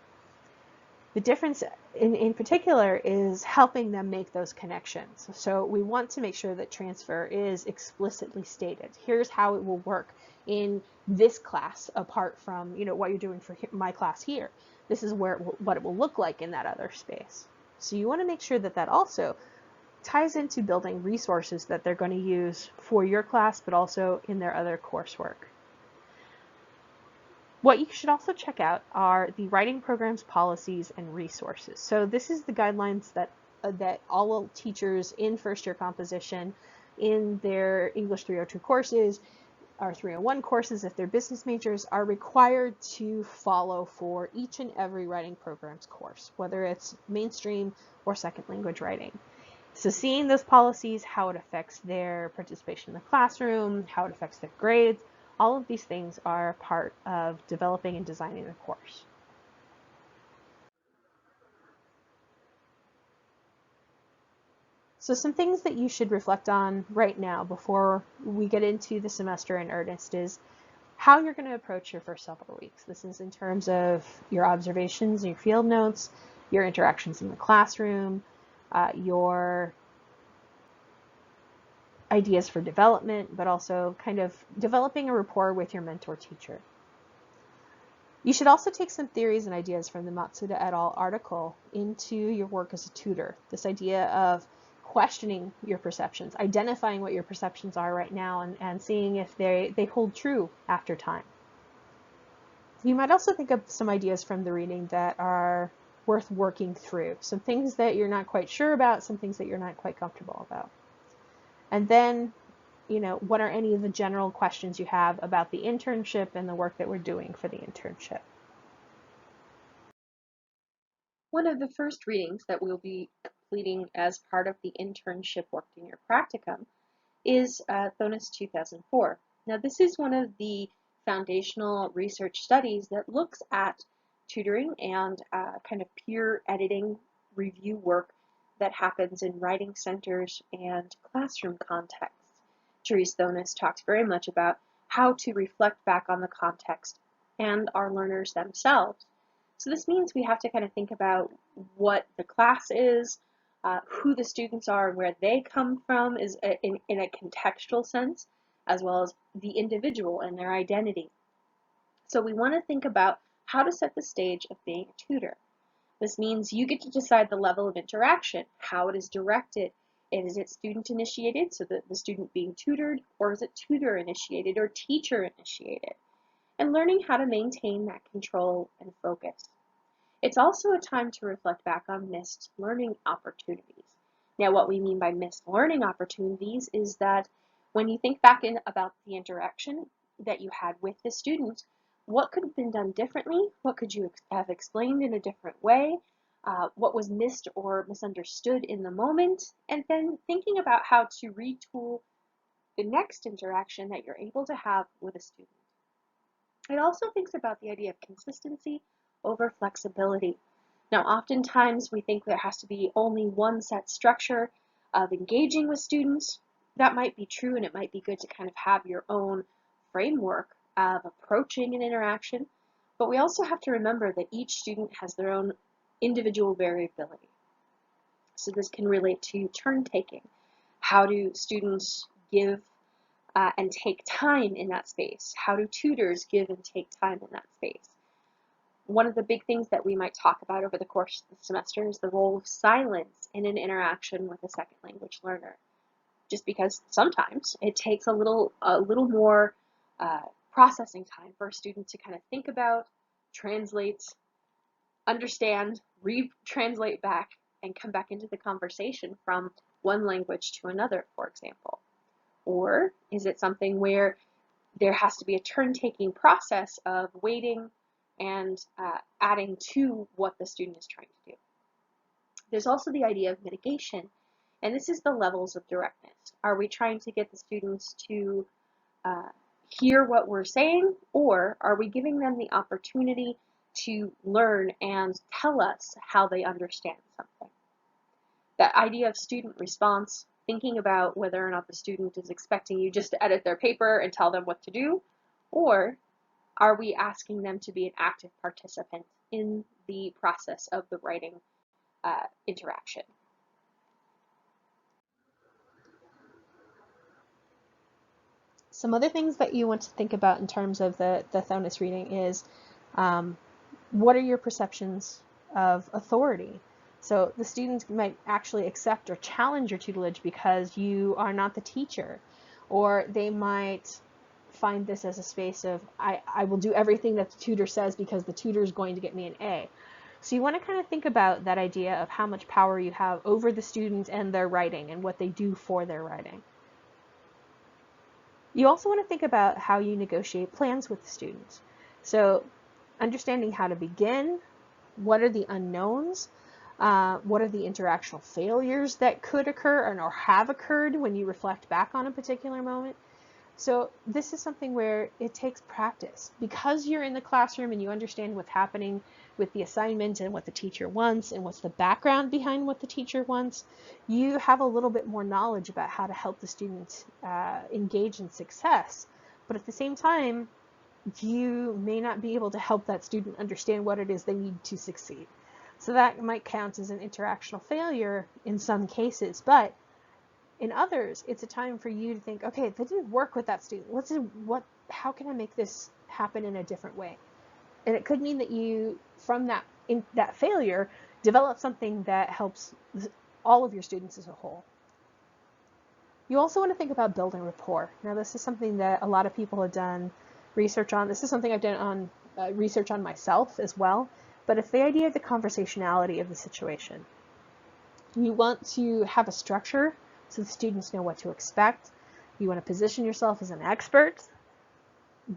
The difference in particular is helping them make those connections. So we want to make sure that transfer is explicitly stated. Here's how it will work in this class apart from what you're doing for my class here. This is what it will look like in that other space. So you want to make sure that that also ties into building resources that they're going to use for your class, but also in their other coursework. What you should also check out are the writing program's policies and resources. So this is the guidelines that all teachers in first year composition in their English 302 courses or 301 courses, if they're business majors, are required to follow for each and every writing program's course, whether it's mainstream or second language writing. So seeing those policies, how it affects their participation in the classroom, how it affects their grades, all of these things are part of developing and designing the course. So some things that you should reflect on right now before we get into the semester in earnest is how you're going to approach your first several weeks. This is in terms of your observations, your field notes, your interactions in the classroom, your ideas for development, but also kind of developing a rapport with your mentor teacher. You should also take some theories and ideas from the Matsuda et al. Article into your work as a tutor. This idea of questioning your perceptions, identifying what your perceptions are right now, and seeing if they hold true after time. You might also think of some ideas from the reading that are worth working through, some things that you're not quite sure about, some things that you're not quite comfortable about. And then, what are any of the general questions you have about the internship and the work that we're doing for the internship? One of the first readings that we'll be completing as part of the internship work in your practicum is Thonus 2004. Now this is one of the foundational research studies that looks at tutoring and kind of peer editing review work that happens in writing centers and classroom contexts. Therese Thonus talks very much about how to reflect back on the context and our learners themselves. So this means we have to kind of think about what the class is, who the students are, and where they come from is in a contextual sense, as well as the individual and their identity. So we want to think about how to set the stage of being a tutor. This means you get to decide the level of interaction, how it is directed. Is it student initiated, so that the student being tutored, or is it tutor initiated or teacher initiated? And learning how to maintain that control and focus. It's also a time to reflect back on missed learning opportunities. Now, what we mean by missed learning opportunities is that when you think back about the interaction that you had with the student, what could have been done differently? What could you have explained in a different way? What was missed or misunderstood in the moment? And then thinking about how to retool the next interaction that you're able to have with a student. It also thinks about the idea of consistency over flexibility. Now, oftentimes we think there has to be only one set structure of engaging with students. That might be true, and it might be good to kind of have your own framework of approaching an interaction. But we also have to remember that each student has their own individual variability. So this can relate to turn taking. How do students give and take time in that space? How do tutors give and take time in that space? One of the big things that we might talk about over the course of the semester is the role of silence in an interaction with a second language learner. Just because sometimes it takes a little more processing time for a student to kind of think about, translate, understand, retranslate back, and come back into the conversation from one language to another, for example. Or is it something where there has to be a turn-taking process of waiting and adding to what the student is trying to do? There's also the idea of mitigation, and this is the levels of directness. Are we trying to get the students to hear what we're saying, or are we giving them the opportunity to learn and tell us how they understand something? That idea of student response, thinking about whether or not the student is expecting you just to edit their paper and tell them what to do, or are we asking them to be an active participant in the process of the writing interaction? Some other things that you want to think about in terms of the Thonus reading is what are your perceptions of authority? So the students might actually accept or challenge your tutelage because you are not the teacher, or they might find this as a space of I will do everything that the tutor says because the tutor is going to get me an A. So you want to kind of think about that idea of how much power you have over the student and their writing and what they do for their writing. You also want to think about how you negotiate plans with the students. So understanding how to begin, what are the unknowns, what are the interactional failures that could occur or have occurred when you reflect back on a particular moment. So this is something where it takes practice. Because you're in the classroom and you understand what's happening with the assignment and what the teacher wants and what's the background behind what the teacher wants, you have a little bit more knowledge about how to help the student engage in success. But at the same time, you may not be able to help that student understand what it is they need to succeed. So that might count as an interactional failure in some cases, but in others, it's a time for you to think, okay, that didn't work with that student. How can I make this happen in a different way? And it could mean that you, from that failure, develop something that helps all of your students as a whole. You also want to think about building rapport. Now, this is something that a lot of people have done research on. This is something I've done on research on myself as well. But it's the idea of the conversationality of the situation. You want to have a structure so the students know what to expect. You want to position yourself as an expert,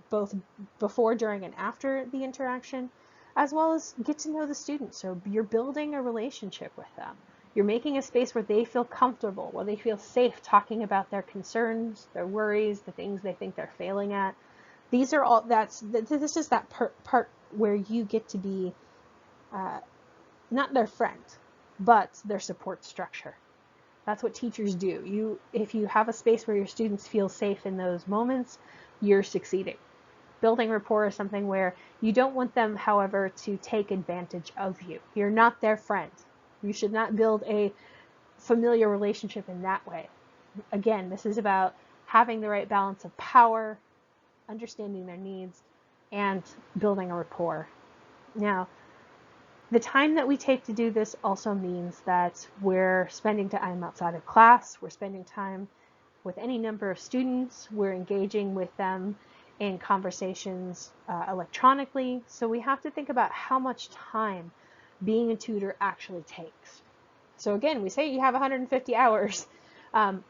both before, during, and after the interaction, as well as get to know the students. So you're building a relationship with them. You're making a space where they feel comfortable, where they feel safe talking about their concerns, their worries, the things they think they're failing at. These are all, this is that part where you get to be not their friend, but their support structure. That's what teachers do. If you have a space where your students feel safe in those moments, you're succeeding. Building rapport is something where you don't want them, however, to take advantage of you. You're not their friend. You should not build a familiar relationship in that way. Again, this is about having the right balance of power, understanding their needs, and building a rapport. Now, the time that we take to do this also means that we're spending time outside of class, we're spending time with any number of students, we're engaging with them in conversations electronically. So we have to think about how much time being a tutor actually takes. So again, we say you have 150 hours.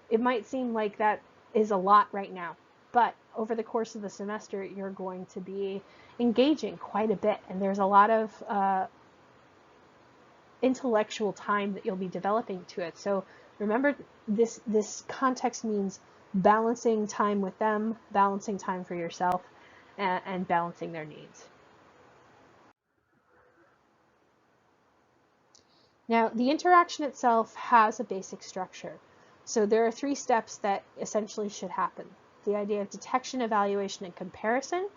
It might seem like that is a lot right now, but over the course of the semester, you're going to be engaging quite a bit, and there's a lot of intellectual time that you'll be developing to it. So remember, this context means balancing time with them, balancing time for yourself, and balancing their needs. Now, the interaction itself has a basic structure. So there are 3 steps that essentially should happen. The idea of detection, evaluation, and comparison.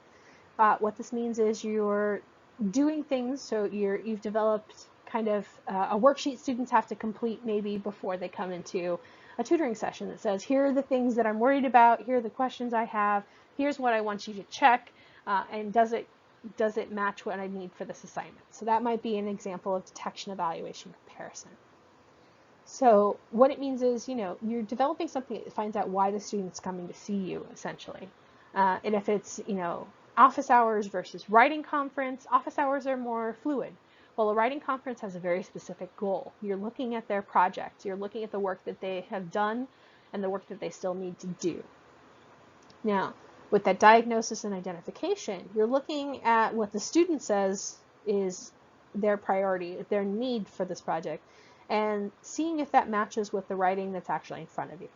What this means is you're doing things, so you've developed kind of a worksheet students have to complete maybe before they come into a tutoring session that says, here are the things that I'm worried about, here are the questions I have, here's what I want you to check, and does it match what I need for this assignment? So that might be an example of detection, evaluation, comparison. So what it means is, you're developing something that finds out why the student's coming to see you, essentially. And if it's, office hours versus writing conference, office hours are more fluid. Well, a writing conference has a very specific goal. You're looking at their project. You're looking at the work that they have done and the work that they still need to do. Now, with that diagnosis and identification, you're looking at what the student says is their priority, their need for this project, and seeing if that matches with the writing that's actually in front of you.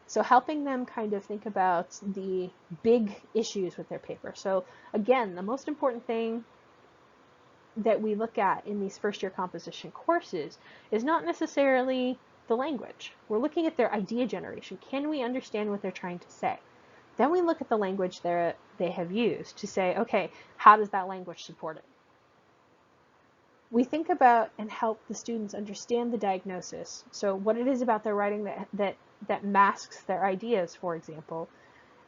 So helping them kind of think about the big issues with their paper. So again, the most important thing that we look at in these first year composition courses is not necessarily the language. We're looking at their idea generation. Can we understand what they're trying to say? Then we look at the language they have used to say, okay, how does that language support it? We think about and help the students understand the diagnosis. So what it is about their writing that masks their ideas, for example,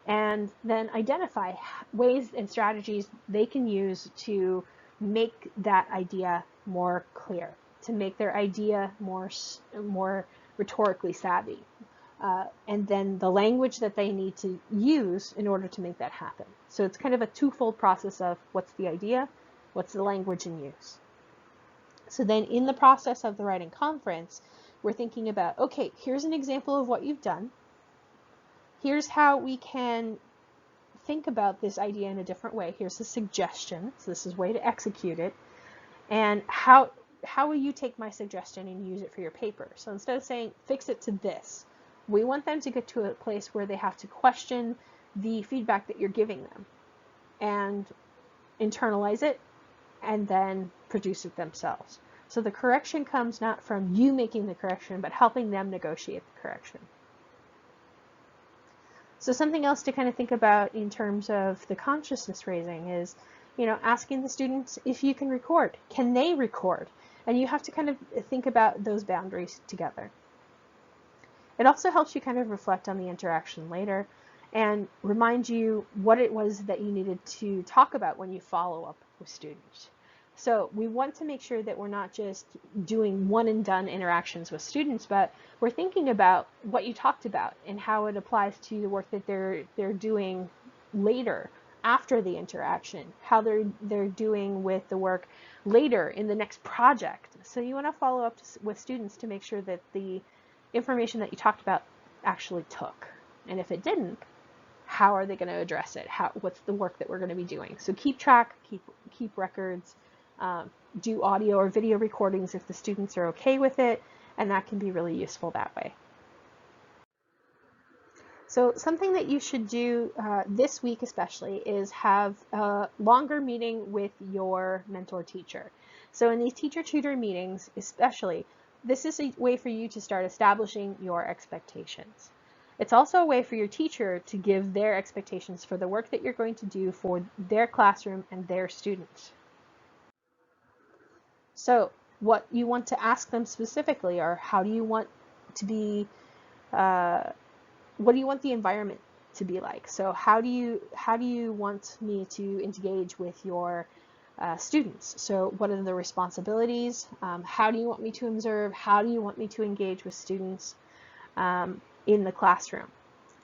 and then identify ways and strategies they can use to make that idea more clear, to make their idea more rhetorically savvy. And then the language that they need to use in order to make that happen. So it's kind of a twofold process of what's the idea, what's the language in use. So then in the process of the writing conference, we're thinking about, okay, here's an example of what you've done. Here's how we can think about this idea in a different way. Here's a suggestion. So this is a way to execute it. And how will you take my suggestion and use it for your paper? So instead of saying, fix it to this, we want them to get to a place where they have to question the feedback that you're giving them and internalize it and then produce it themselves. So the correction comes not from you making the correction, but helping them negotiate the correction. So something else to kind of think about in terms of the consciousness raising is, asking the students if you can record. Can they record? And you have to kind of think about those boundaries together. It also helps you kind of reflect on the interaction later and remind you what it was that you needed to talk about when you follow up with students. So we want to make sure that we're not just doing one and done interactions with students, but we're thinking about what you talked about and how it applies to the work that they're doing later after the interaction, how they're doing with the work later in the next project. So you want to follow up with students to make sure that the information that you talked about actually took. And if it didn't, how are they going to address it? What's the work that we're going to be doing? So keep track, keep records, do audio or video recordings if the students are okay with it, and that can be really useful that way. So something that you should do this week especially is have a longer meeting with your mentor teacher. So in these teacher-tutor meetings especially, this is a way for you to start establishing your expectations. It's also a way for your teacher to give their expectations for the work that you're going to do for their classroom and their students. So what you want to ask them specifically are, how do you want to be, what do you want the environment to be like? So how do you want me to engage with your students? So what are the responsibilities? How do you want me to observe? How do you want me to engage with students in the classroom?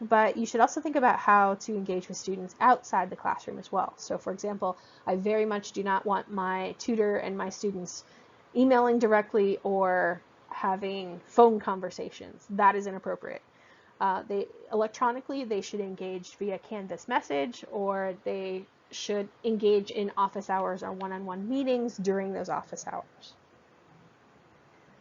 But you should also think about how to engage with students outside the classroom as well. So for example, I very much do not want my tutor and my students emailing directly or having phone conversations. That is inappropriate. Electronically, they should engage via Canvas message, or they should engage in office hours or one-on-one meetings during those office hours.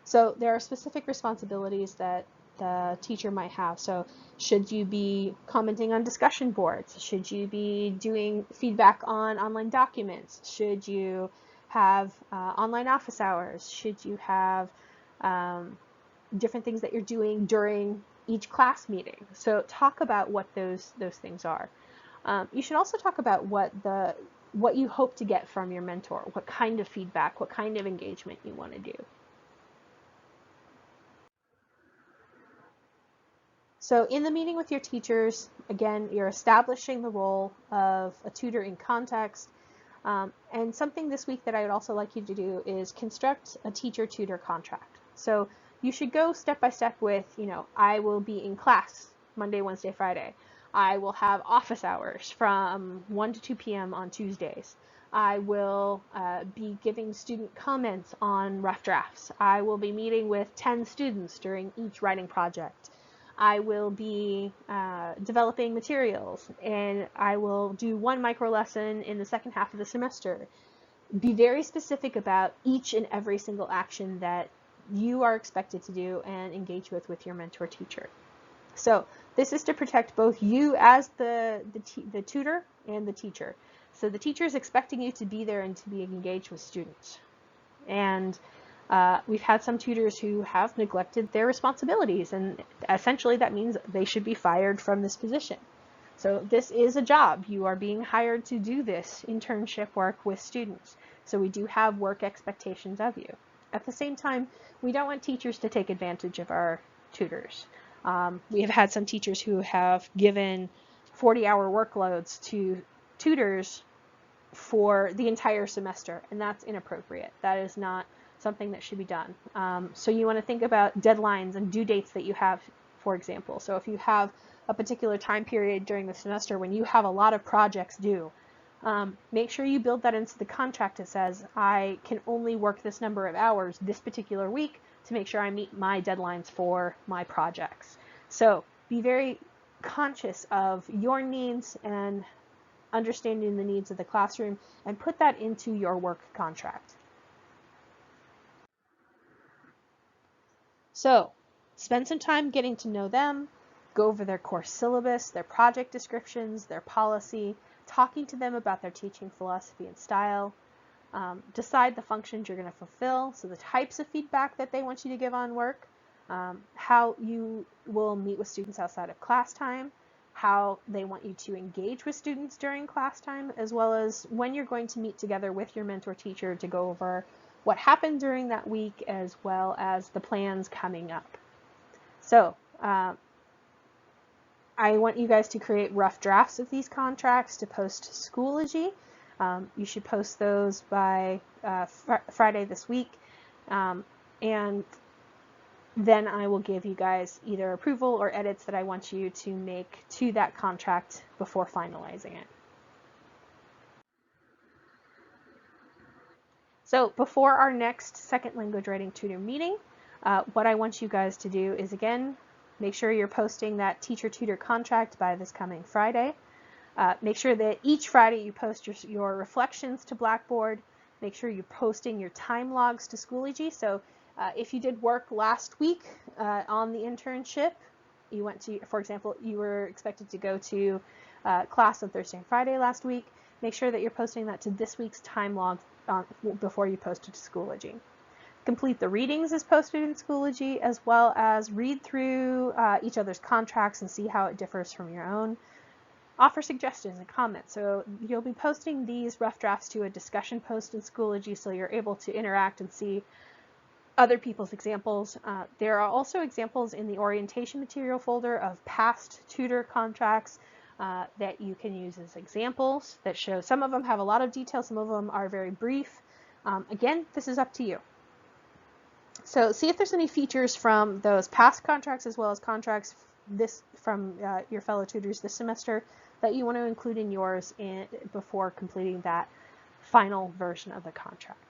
So there are specific responsibilities that the teacher might have. So should you be commenting on discussion boards? Should you be doing feedback on online documents? Should you have online office hours? Should you have different things that you're doing during each class meeting? So talk about what those things are. You should also talk about what the what you hope to get from your mentor, what kind of feedback, what kind of engagement you want to do. So in the meeting with your teachers, again, you're establishing the role of a tutor in context. And something this week that I would also like you to do is construct a teacher-tutor contract. So you should go step by step with, I will be in class Monday, Wednesday, Friday. I will have office hours from 1 to 2 p.m. on Tuesdays. I will be giving student comments on rough drafts. I will be meeting with 10 students during each writing project. I will be developing materials, and I will do one micro lesson in the second half of the semester. Be very specific about each and every single action that you are expected to do and engage with your mentor teacher. So this is to protect both you as the tutor and the teacher. So the teacher is expecting you to be there and to be engaged with students. And we've had some tutors who have neglected their responsibilities, and essentially that means they should be fired from this position. So this is a job. You are being hired to do this internship work with students. So we do have work expectations of you. At the same time, we don't want teachers to take advantage of our tutors. We have had some teachers who have given 40-hour workloads to tutors for the entire semester, and that's inappropriate. That is not something that should be done. So you want to think about deadlines and due dates that you have, for example. So if you have a particular time period during the semester when you have a lot of projects due, make sure you build that into the contract that says, I can only work this number of hours this particular week to make sure I meet my deadlines for my projects. So be very conscious of your needs and understanding the needs of the classroom, and put that into your work contract. So spend some time getting to know them, go over their course syllabus, their project descriptions, their policy, talking to them about their teaching philosophy and style. Decide the functions you're going to fulfill, so the types of feedback that they want you to give on work, how you will meet with students outside of class time, how they want you to engage with students during class time, as well as when you're going to meet together with your mentor teacher to go over what happened during that week, as well as the plans coming up. So I want you guys to create rough drafts of these contracts to post to Schoology. You should post those by Friday this week, and then I will give you guys either approval or edits that I want you to make to that contract before finalizing it. So before our next second language writing tutor meeting, what I want you guys to do is, again, make sure you're posting that teacher-tutor contract by this coming Friday. Make sure that each Friday you post your reflections to Blackboard. Make sure you're posting your time logs to Schoology. So if you did work last week on the internship, you went to, for example, you were expected to go to class on Thursday and Friday last week, make sure that you're posting that to this week's time log before you post it to Schoology. Complete the readings as posted in Schoology, as well as read through each other's contracts and see how it differs from your own. Offer suggestions and comments. So you'll be posting these rough drafts to a discussion post in Schoology, so you're able to interact and see other people's examples. There are also examples in the orientation material folder of past tutor contracts that you can use as examples that show. Some of them have a lot of detail, some of them are very brief. Again, this is up to you. So see if there's any features from those past contracts as well as contracts from your fellow tutors this semester that you want to include in yours before completing that final version of the contract.